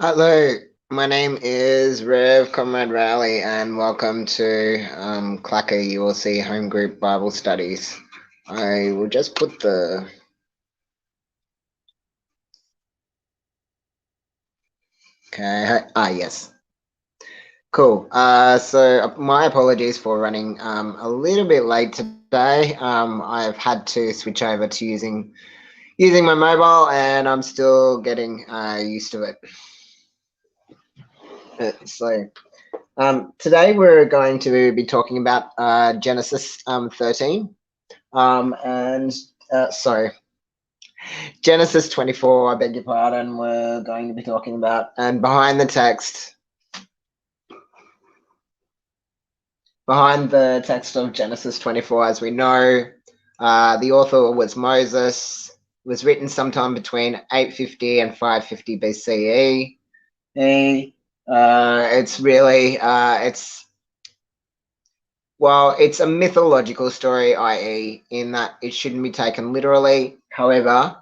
Hello, my name is Rev Comrade Rowley, and welcome to CLACCA ULC Home Group Bible Studies. I will just put the yes, cool. So my apologies for running a little bit late today. I've had to switch over to using my mobile, and I'm still getting used to it. Today we're going to be talking about Genesis 13. And sorry, Genesis 24, I beg your pardon, we're going to be talking about. And behind the text of Genesis 24, as we know, the author was Moses. It was written sometime between 850 and 550 BCE. It's really, it's a mythological story, i.e., in that it shouldn't be taken literally. However,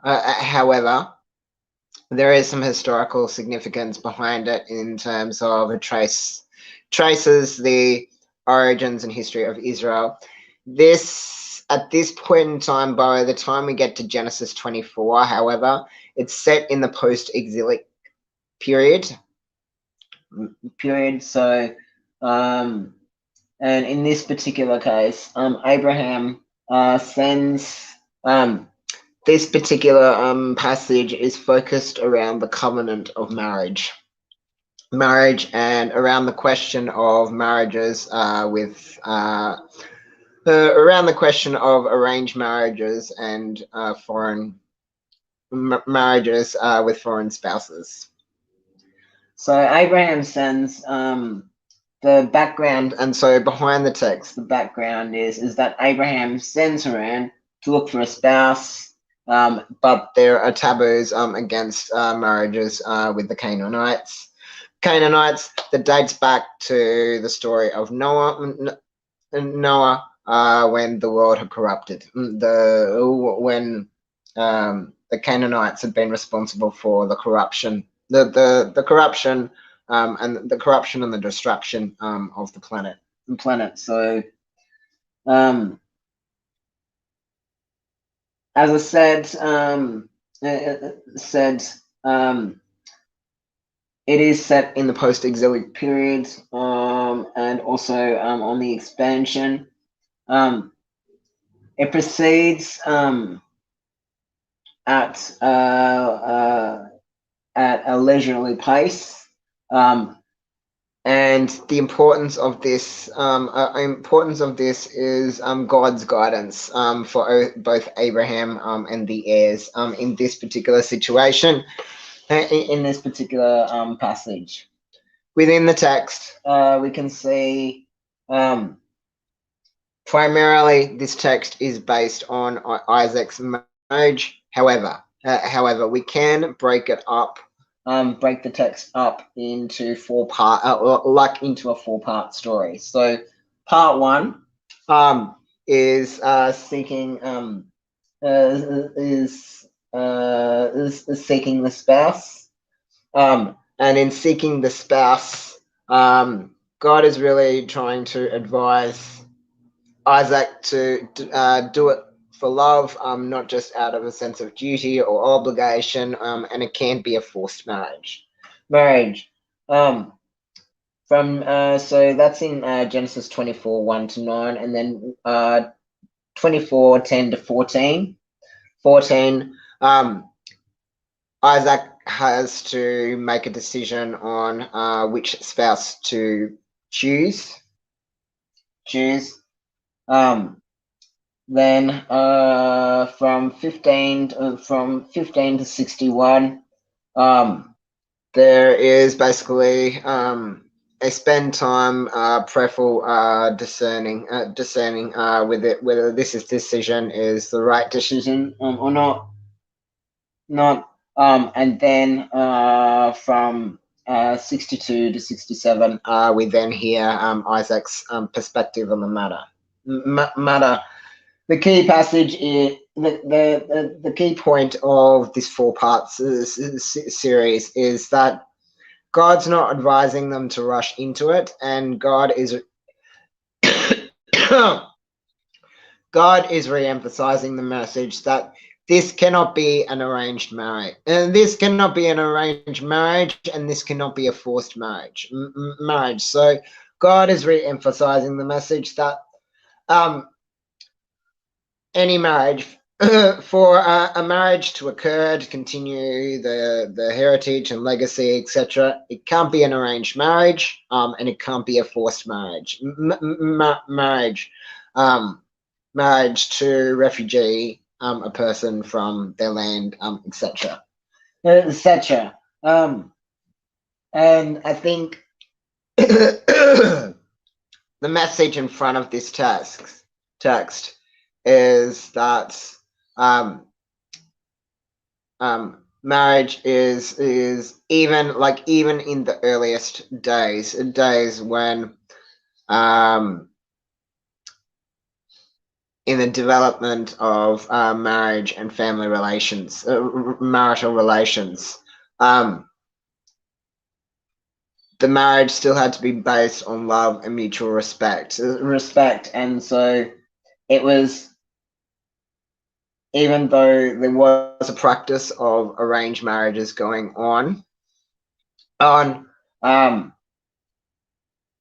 there is some historical significance behind it in terms of it traces the origins and history of Israel. At this point in time, by the time we get to Genesis 24, however, it's set in the post-exilic period. So, and in this particular case, Abraham sends this particular passage is focused around the covenant of marriage, and around the question of marriages around the question of arranged marriages and foreign marriages with foreign spouses. So Abraham sends the background, and so behind the text, the background is that Abraham sends around to look for a spouse. But there are taboos against marriages with the Canaanites. That dates back to the story of Noah, when the world had corrupted. When the Canaanites had been responsible for the corruption, the corruption, and the corruption and the destruction of the planet. So. As I said, it is set in the post-exilic period, and also on the expansion. It proceeds at a leisurely pace, and the importance of this is God's guidance for both Abraham and the heirs in this particular situation, in this particular passage. Within the text, we can see primarily this text is based on Isaac's marriage. However, we can break the text up into into a four-part story. So part one is seeking seeking the spouse, and in seeking the spouse, God is really trying to advise Isaac to do it for love, not just out of a sense of duty or obligation, and it can't be a forced marriage. So that's in Genesis 24, 1 to 9, and then 24, 10 to 14. Isaac has to make a decision on which spouse to choose. Then from 15 to 61, there is basically they spend time prayerful discerning with it, whether this decision is the right decision or not. And then from 62 to 67, we then hear Isaac's perspective on the matter. The key passage is the key point of this four-part series is that God's not advising them to rush into it, and God is God is re-emphasizing the message that this cannot be an arranged marriage, and this cannot be an arranged marriage, and this cannot be a forced marriage. So God is re-emphasizing the message that any marriage, for a marriage to occur, to continue the heritage and legacy, etc., it can't be an arranged marriage, and it can't be a forced marriage. Marriage to refugee, a person from their land, etc., etc. And I think the message in front of this text is that marriage is even in the earliest days when in the development of marriage and family relations, marital relations, the marriage still had to be based on love and mutual respect. And so it was, even though there was a practice of arranged marriages going on,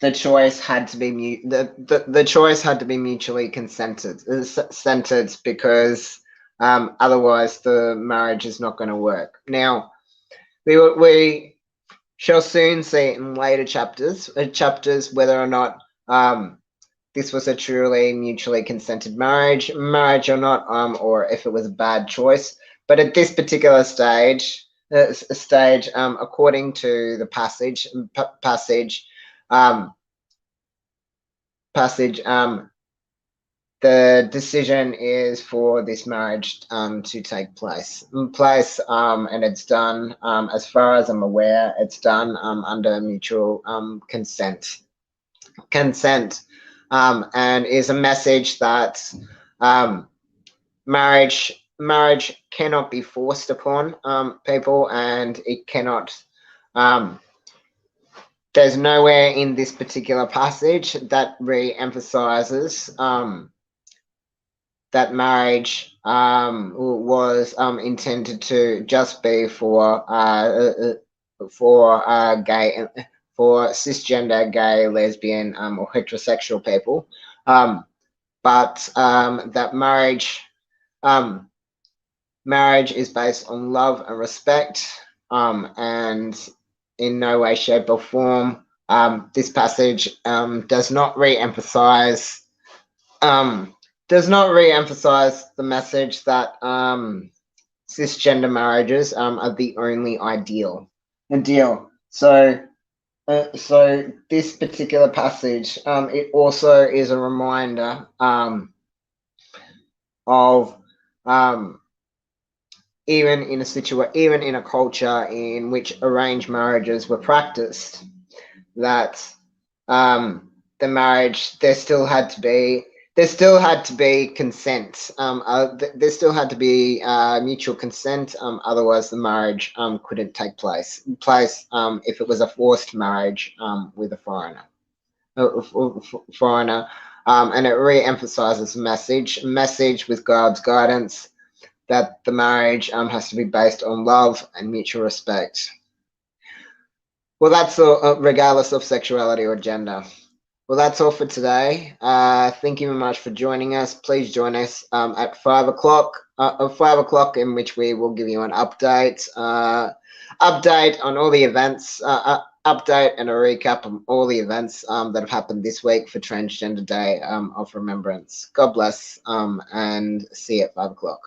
the choice had to be the choice had to be mutually consented, because otherwise the marriage is not going to work. Now, we shall soon see in later chapters whether or not this was a truly mutually consented marriage or not, or if it was a bad choice. But at this particular stage, according to the passage, the decision is for this marriage to take place, and it's done, as far as I'm aware, it's done under mutual consent, and is a message that marriage cannot be forced upon people, and it cannot. There's nowhere in this particular passage that re-emphasizes that marriage was intended to just be for gay, for cisgender, gay, lesbian, or heterosexual people, but that marriage is based on love and respect, and in no way, shape, or form this passage does not re-emphasize the message that cisgender marriages are the only ideal. So this particular passage, it also is a reminder of even in a culture in which arranged marriages were practiced, that the marriage, there still had to be consent. There still had to be mutual consent. Otherwise, the marriage couldn't take place. If it was a forced marriage with a foreigner, and it re-emphasizes the message with God's guidance that the marriage has to be based on love and mutual respect. Well, that's all, regardless of sexuality or gender. Well, that's all for today. Thank you very much for joining us. Please join us at 5 o'clock, in which we will give you an update on all the events, update and a recap of all the events that have happened this week for Transgender Day of Remembrance. God bless, and see you at 5 o'clock.